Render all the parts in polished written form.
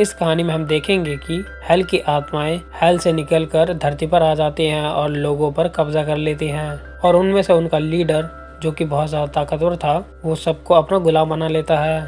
इस कहानी में हम देखेंगे कि हेल की आत्माएं हेल से निकलकर धरती पर आ जाती हैं और लोगों पर कब्जा कर लेती हैं और उनमें से उनका लीडर जो कि बहुत ज़्यादा ताकतवर था वो सबको अपना गुलाम बना लेता है।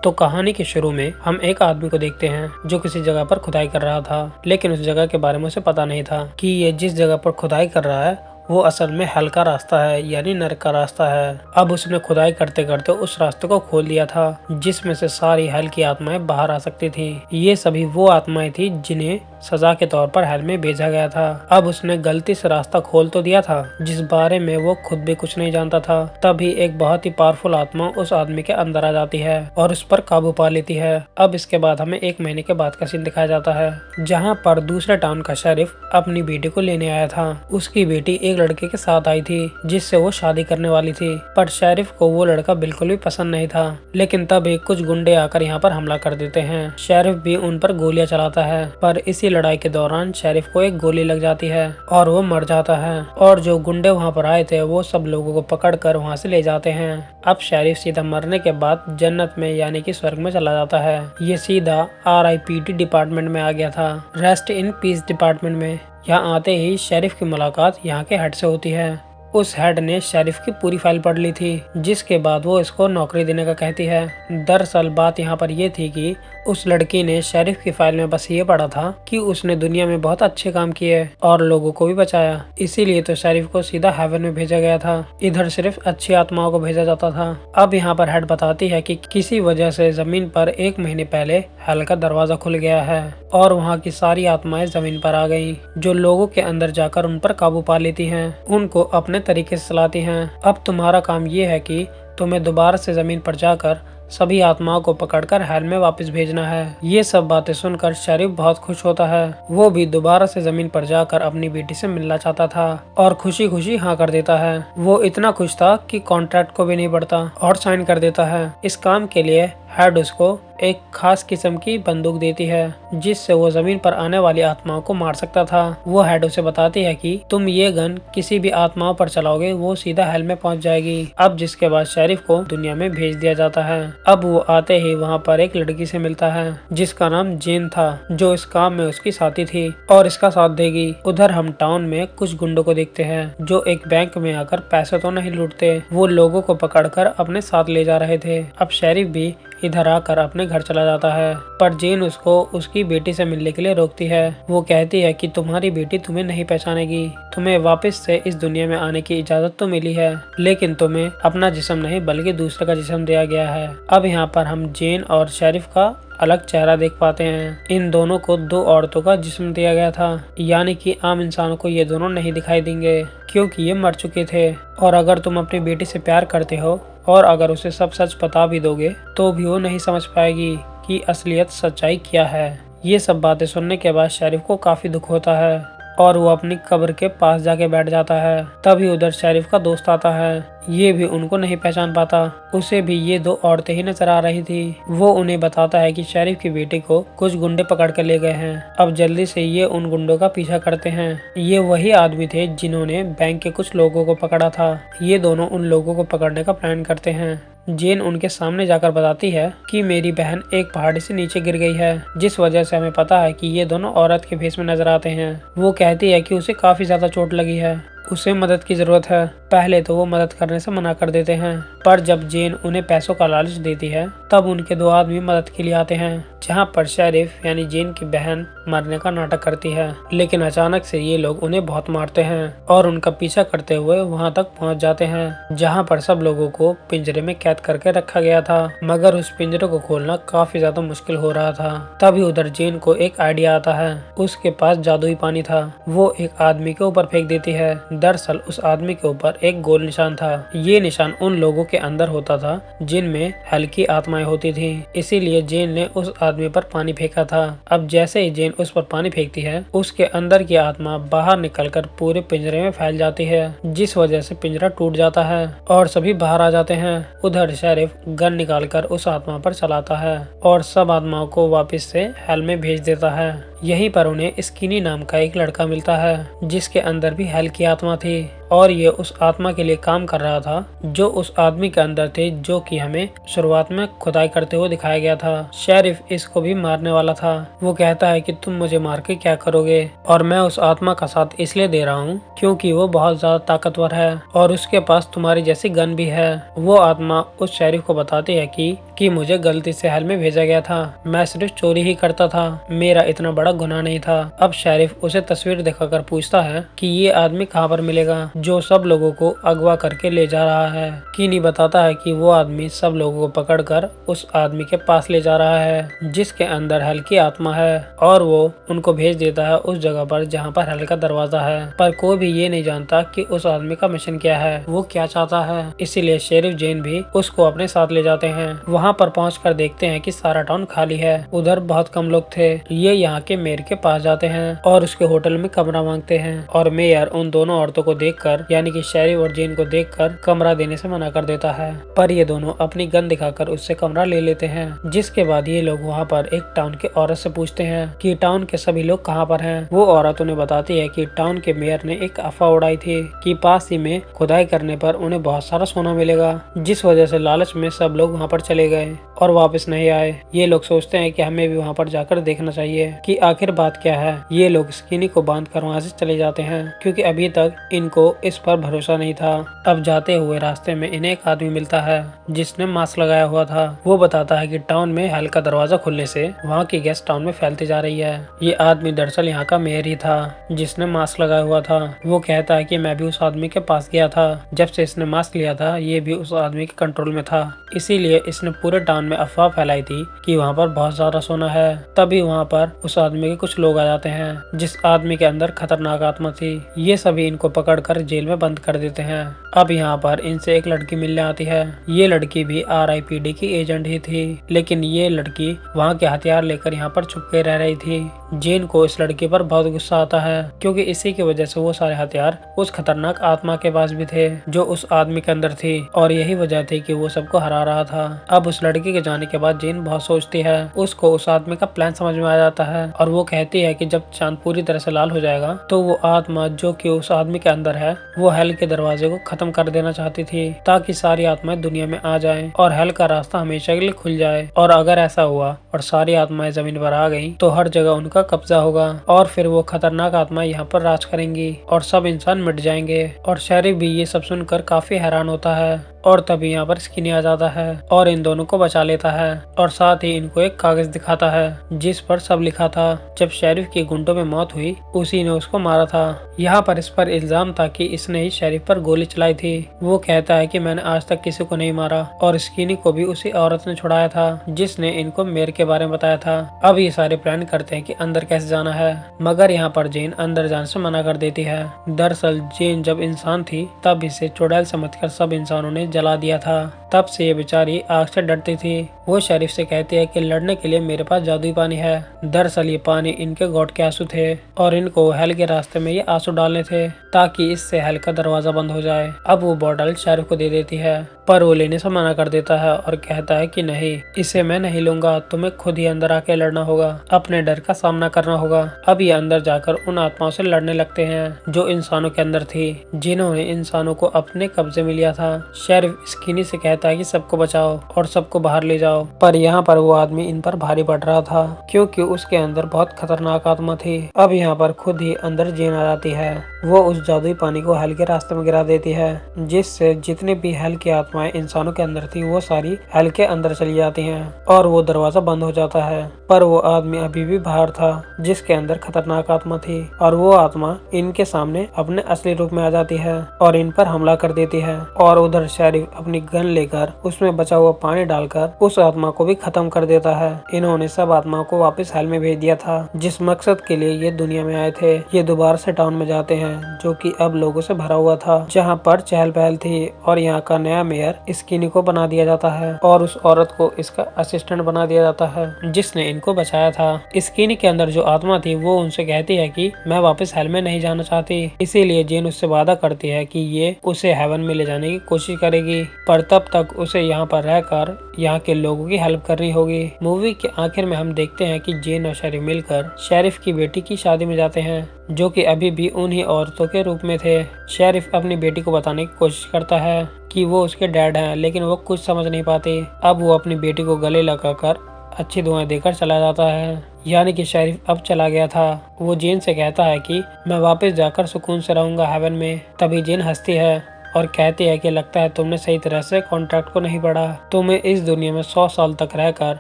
तो कहानी के शुरू में हम एक आदमी को देखते हैं जो किसी जगह पर खुदाई कर रहा था, लेकिन उस जगह के बारे में उसे पता नहीं था कि ये जिस जगह पर खुदाई कर रहा है वो असल में हेल का रास्ता है, यानी नरक का रास्ता है। अब उसने खुदाई करते करते उस रास्ते को खोल दिया था जिसमें से सारी हेल की आत्माएं बाहर आ सकती थी। ये सभी वो आत्माएं थी जिन्हें सजा के तौर पर हेल में भेजा गया था। अब उसने गलती से रास्ता खोल तो दिया था जिस बारे में वो खुद भी कुछ नहीं जानता था। तभी एक बहुत ही पावरफुल आत्मा उस आदमी के अंदर आ जाती है और उस पर काबू पा लेती है। अब इसके बाद हमें 1 महीने के बाद का सीन दिखाया जाता है जहाँ पर दूसरे टाउन का शेरिफ अपनी बेटी को लेने आया था। उसकी बेटी एक लड़के के साथ आई थी जिससे वो शादी करने वाली थी, पर शेरिफ को वो लड़का बिल्कुल भी पसंद नहीं था। लेकिन तभी कुछ गुंडे आकर यहाँ पर हमला कर देते हैं। शेरिफ भी उन पर गोलियां चलाता है, पर इसी लड़ाई के दौरान शेरिफ को एक गोली लग जाती है और वो मर जाता है। और जो गुंडे वहाँ पर आए थे वो सब लोगों को पकड़कर वहाँ से ले जाते हैं। अब शेरिफ सीधा मरने के बाद जन्नत में यानी कि स्वर्ग में चला जाता है। ये सीधा RIPD डिपार्टमेंट में आ गया था, रेस्ट इन पीस डिपार्टमेंट में। यहाँ आते ही शेरिफ की मुलाकात यहाँ के हेड से होती है। उस हेड ने शेरिफ की पूरी फाइल पढ़ ली थी, जिसके बाद वो इसको नौकरी देने का कहती है। दरअसल बात यहाँ पर ये थी कि उस लड़की ने शेरिफ की फाइल में बस ये पढ़ा था कि उसने दुनिया में बहुत अच्छे काम किए और लोगों को भी बचाया, इसीलिए तो शेरिफ को सीधा हेवन में भेजा गया था। इधर सिर्फ अच्छी आत्माओं को भेजा जाता था। अब यहाँ पर हेड बताती है कि किसी वजह से जमीन पर 1 महीने पहले हेल का दरवाजा खुल गया है और वहाँ की सारी आत्माएं जमीन पर आ गयी, जो लोगों के अंदर जाकर उन पर काबू पा लेती हैं, उनको अपने तरीके से चलाती हैं। अब तुम्हारा काम ये है कि तुम्हें दोबारा से जमीन पर जाकर सभी आत्माओं को पकड़कर हेल में वापस भेजना है। ये सब बातें सुनकर शेरिफ बहुत खुश होता है। वो भी दोबारा से जमीन पर जाकर अपनी बेटी से मिलना चाहता था और खुशी खुशी हाँ कर देता है। वो इतना खुश था कि कॉन्ट्रैक्ट को भी नहीं पढ़ता और साइन कर देता है। इस काम के लिए हेड उसको एक खास किस्म की बंदूक देती है जिससे वो जमीन पर आने वाली आत्माओं को मार सकता था। वो हेड उसे बताती है कि तुम ये गन किसी भी आत्माओं पर चलाओगे वो सीधा हेल में पहुंच जाएगी। अब जिसके बाद शेरिफ को दुनिया में भेज दिया जाता है। अब वो आते ही वहाँ पर एक लड़की से मिलता है जिसका नाम जेन था, जो इस काम में उसकी साथी थी और इसका साथ देगी। उधर हम टाउन में कुछ गुंडों को देखते हैं जो एक बैंक में आकर पैसे तो नहीं लूटते, वो लोगों को पकड़कर अपने साथ ले जा रहे थे। अब शेरिफ भी इधर आकर अपने घर चला जाता है, पर जेन उसको उसकी बेटी से मिलने के लिए रोकती है। वो कहती है कि तुम्हारी बेटी तुम्हें नहीं पहचानेगी, तुम्हें वापस से इस दुनिया में आने की इजाजत तो मिली है, लेकिन तुम्हें अपना जिस्म नहीं बल्कि दूसरे का जिस्म दिया गया है। अब यहाँ पर हम जेन और शेरिफ का अलग चेहरा देख पाते हैं। इन दोनों को 2 औरतों का जिस्म दिया गया था, यानी कि आम इंसानों को ये दोनों नहीं दिखाई देंगे क्योंकि ये मर चुके थे। और अगर तुम अपनी बेटी से प्यार करते हो और अगर उसे सब सच बता भी दोगे तो भी वो नहीं समझ पाएगी कि असलियत सच्चाई क्या है। ये सब बातें सुनने के बाद शेरिफ को काफी दुख होता है और वो अपनी कब्र के पास जाके बैठ जाता है। तभी उधर शेरिफ का दोस्त आता है, ये भी उनको नहीं पहचान पाता, उसे भी ये 2 औरतें ही नजर आ रही थी। वो उन्हें बताता है कि शेरिफ की बेटी को कुछ गुंडे पकड़ कर ले गए हैं। अब जल्दी से ये उन गुंडों का पीछा करते हैं। ये वही आदमी थे जिन्होंने बैंक के कुछ लोगों को पकड़ा था। ये दोनों उन लोगों को पकड़ने का प्लान करते हैं। जेन उनके सामने जाकर बताती है कि मेरी बहन एक पहाड़ी से नीचे गिर गई है, जिस वजह से हमें पता है कि ये दोनों औरत के भेष में नजर आते हैं। वो कहती है कि उसे काफी ज्यादा चोट लगी है, उसे मदद की जरूरत है। पहले तो वो मदद करने से मना कर देते हैं, पर जब जेन उन्हें पैसों का लालच देती है तब उनके 2 आदमी मदद के लिए आते हैं, जहां पर शेरिफ यानी जेन की बहन मरने का नाटक करती है। लेकिन अचानक से ये लोग उन्हें बहुत मारते हैं और उनका पीछा करते हुए वहां तक पहुंच जाते हैं जहां पर सब लोगों को पिंजरे में कैद करके रखा गया था, मगर उस पिंजरे को खोलना काफी ज्यादा मुश्किल हो रहा था। तभी उधर जेन को एक आइडिया आता है। उसके पास जादुई पानी था, वो एक आदमी के ऊपर फेंक देती है। दरअसल उस आदमी के ऊपर एक गोल निशान था। ये निशान उन लोगों के अंदर होता था जिनमें हेल की आत्माएं होती थी, इसीलिए जेन ने उस आदमी पर पानी फेंका था। अब जैसे ही जेन उस पर पानी फेंकती है उसके अंदर की आत्मा बाहर निकलकर पूरे पिंजरे में फैल जाती है, जिस वजह से पिंजरा टूट जाता है और सभी बाहर आ जाते हैं। उधर शेरिफ गन निकालकर उस आत्मा पर चलाता है और सब आत्माओं को वापस से हेल में भेज देता है। यहीं पर उन्हें स्किनी नाम का एक लड़का मिलता है जिसके अंदर भी हेल की आत्मा थी। और ये उस आत्मा के लिए काम कर रहा था जो उस आदमी के अंदर थे, जो कि हमें शुरुआत में खुदाई करते हुए दिखाया गया था। शेरिफ इसको भी मारने वाला था। वो कहता है कि तुम मुझे मार के क्या करोगे, और मैं उस आत्मा का साथ इसलिए दे रहा हूँ क्योंकि वो बहुत ज्यादा ताकतवर है और उसके पास तुम्हारी जैसी गन भी है। वो आत्मा उस शेरिफ को बताती है कि मुझे गलती से हेल में भेजा गया था, मैं सिर्फ चोरी ही करता था, मेरा इतना बड़ा गुनाह नहीं था। अब शेरिफ उसे तस्वीर दिखाकर पूछता है कि ये आदमी कहाँ पर मिलेगा जो सब लोगों को अगवा करके ले जा रहा है। कीनी बताता है कि वो आदमी सब लोगों को पकड़कर उस आदमी के पास ले जा रहा है जिसके अंदर हेल की आत्मा है, और वो उनको भेज देता है उस जगह पर जहाँ पर हेल का दरवाजा है। पर कोई भी ये नहीं जानता कि उस आदमी का मिशन क्या है, वो क्या चाहता है। इसीलिए शेरिफ जेन भी उसको अपने साथ ले जाते हैं। वहाँ पर पहुंचकर देखते हैं कि सारा टाउन खाली है, उधर बहुत कम लोग थे। ये यहाँ के मेयर के पास जाते हैं और उसके होटल में कमरा मांगते हैं, और मेयर उन दोनों औरतों को देखकर, यानी कि शेरिफ और जेन को देखकर कमरा देने से मना कर देता है। पर ये दोनों अपनी गन दिखाकर उससे कमरा ले लेते हैं। जिसके बाद ये लोग वहाँ पर एक टाउन के औरत से पूछते हैं कि टाउन के सभी लोग कहाँ पर हैं। वो औरत उन्हें बताती है कि टाउन के मेयर ने एक अफवाह उड़ाई थी कि पास ही में खुदाई करने पर उन्हें बहुत सारा सोना मिलेगा, जिस वजह से लालच में सब लोग वहाँ पर चले गए और वापस नहीं आए। ये लोग सोचते हैं कि हमें भी वहाँ पर जाकर देखना चाहिए कि आखिर बात क्या है। ये लोग स्किनी को बांधकर वहाँ से चले जाते हैं क्योंकि अभी तक इनको इस पर भरोसा नहीं था। अब जाते हुए रास्ते में इन्हें एक आदमी मिलता है जिसने मास्क लगाया हुआ था। वो बताता है कि टाउन में हेल का दरवाजा खुलने से वहाँ की गैस टाउन में फैलती जा रही है। ये आदमी दरअसल यहाँ का मेयर ही था जिसने मास्क लगाया हुआ था। वो कहता है कि मैं भी उस आदमी के पास गया था, जब से इसने मास्क लिया था ये भी उस आदमी के कंट्रोल में था, इसीलिए इसने पूरे टाउन में अफवाह फैलाई थी कि वहाँ पर बहुत सारा सोना है। तभी वहाँ पर उस आदमी के कुछ लोग आ जाते हैं जिस आदमी के अंदर खतरनाक आत्मा थी। ये सभी इनको पकड़कर जेल में बंद कर देते हैं। अब यहाँ पर इनसे एक लड़की मिलने आती है। ये लड़की भी RIPD की एजेंट ही थी, लेकिन ये लड़की वहाँ के हथियार लेकर यहाँ पर छुप के रह रही थी। जेन को इस लड़की पर बहुत गुस्सा आता है क्योंकि इसी की वजह से वो सारे हथियार उस खतरनाक आत्मा के पास भी थे जो उस आदमी के अंदर थी, और यही वजह थी कि वो सबको हरा रहा था। अब उस लड़की के जाने के बाद जेन बहुत सोचती है। उसको उस आदमी का प्लान समझ में आ जाता है और वो कहती है कि जब चांद पूरी तरह से लाल हो जाएगा तो वो आत्मा जो कि उस आदमी के अंदर है वो हेल के दरवाजे को खत्म कर देना चाहती थी ताकि सारी आत्माएं दुनिया में आ जाएं और हेल का रास्ता हमेशा के लिए खुल जाए। और अगर ऐसा हुआ और सारी आत्माएं जमीन पर आ गई तो हर जगह उनका कब्जा होगा और फिर वो खतरनाक आत्मा यहाँ पर राज करेंगी और सब इंसान मिट जाएंगे। और शेरिफ भी ये सब सुनकर काफी हैरान होता है और तभी यहाँ पर स्किनी आ जाता है और इन दोनों को बचा लेता है और साथ ही इनको एक कागज दिखाता है जिस पर सब लिखा था। जब शेरिफ की गुंडों में मौत हुई उसी ने उसको मारा था। यहाँ पर इस पर इल्जाम था कि इसने ही शेरिफ पर गोली चलाई थी। वो कहता है कि मैंने आज तक किसी को नहीं मारा और स्किनी को भी उसी औरत ने छुड़ाया था जिसने इनको मेयर के बारे में बताया था। अब ये सारे प्लान करते हैं कि अंदर कैसे जाना है, मगर यहाँ पर जेन अंदर जाने से मना कर देती है। दरअसल जेन जब इंसान थी तब इसे चुड़ैल समझकर सब इंसानों ने जला दिया था। तब से ये बेचारी आग से डरती थी। वो शेरिफ से कहती है कि लड़ने के लिए मेरे पास जादुई पानी है। दरअसल ये पानी इनके गॉड के आंसू थे और इनको हेल के रास्ते में ये आंसू डालने थे ताकि इससे हेल का दरवाजा बंद हो जाए। अब वो बॉटल शेरिफ को दे देती है पर वो लेने से मना कर देता है और कहता है कि नहीं, इसे मैं नहीं लूंगा, तुम्हें खुद ही अंदर आके लड़ना होगा, अपने डर का सामना करना होगा। अब ये अंदर जाकर उन आत्माओं से लड़ने लगते हैं जो इंसानों के अंदर थी, जिन्होंने इंसानों को अपने कब्जे में लिया था। शेरिफ स्किनी से कहता है कि सबको बचाओ और सबको बाहर ले जाओ, पर यहाँ पर वो आदमी इन पर भारी पड़ रहा था क्योंकि उसके अंदर बहुत खतरनाक आत्मा थी। अब यहाँ पर खुद ही अंदर जेन आ जाती है। वो उस जादुई पानी को हेल के रास्ते में गिरा देती है जिससे जितने भी हेल की आत्माएं इंसानों के अंदर थी वो सारी हेल के अंदर चली जाती हैं और वो दरवाजा बंद हो जाता है। पर वो आदमी अभी भी बाहर था जिसके अंदर खतरनाक आत्मा थी और वो आत्मा इनके सामने अपने असली रूप में आ जाती है और इन पर हमला कर देती है। और उधर शेरिफ अपनी गन लेकर उसमें बचा हुआ पानी डालकर उस आत्मा को भी खत्म कर देता है। इन्होंने सब आत्माओं को वापस हेल में भेज दिया था जिस मकसद के लिए ये दुनिया में आए थे। ये दोबारा से टाउन में जाते हैं जो कि अब लोगों से भरा हुआ था, जहाँ पर चहल पहल थी और यहाँ का नया मेयर स्किनी को बना दिया जाता है और उस औरत को इसका असिस्टेंट बना दिया जाता है जिसने इनको बचाया था। स्किनी के अंदर जो आत्मा थी वो उनसे कहती है कि मैं वापस हेल में नहीं जाना चाहती, इसीलिए जेन उससे वादा करती है कि ये उसे हेवन में ले जाने की कोशिश करेगी, पर तब तक उसे यहाँ पर रहकर यहाँ के लोगों की हेल्प करनी होगी। मूवी के आखिर में हम देखते हैं कि जेन और शेरिफ मिलकर शेरिफ की बेटी की शादी में जाते हैं, जो कि अभी भी उन्हीं औरतों के रूप में थे। शेरिफ अपनी बेटी को बताने की कोशिश करता है कि वो उसके डैड हैं, लेकिन वो कुछ समझ नहीं पाती। अब वो अपनी बेटी को गले लगाकर अच्छी दुआएं देकर चला जाता है, यानी कि शेरिफ अब चला गया था। वो जेन से कहता है कि मैं वापस जाकर सुकून से रहूंगा हेवन में। तभी जेन हंसती है और कहती है कि लगता है तुमने सही तरह से कॉन्ट्रैक्ट को नहीं पढ़ा। तुम्हें इस दुनिया में 100 साल तक रहकर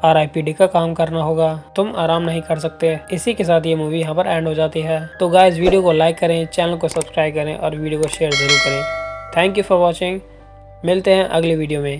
RIPD का काम करना होगा, तुम आराम नहीं कर सकते। इसी के साथ ये मूवी यहाँ पर एंड हो जाती है। तो गाइस, वीडियो को लाइक करें, चैनल को सब्सक्राइब करें और वीडियो को शेयर जरूर करें। Thank you for watching. मिलते हैं अगली वीडियो में।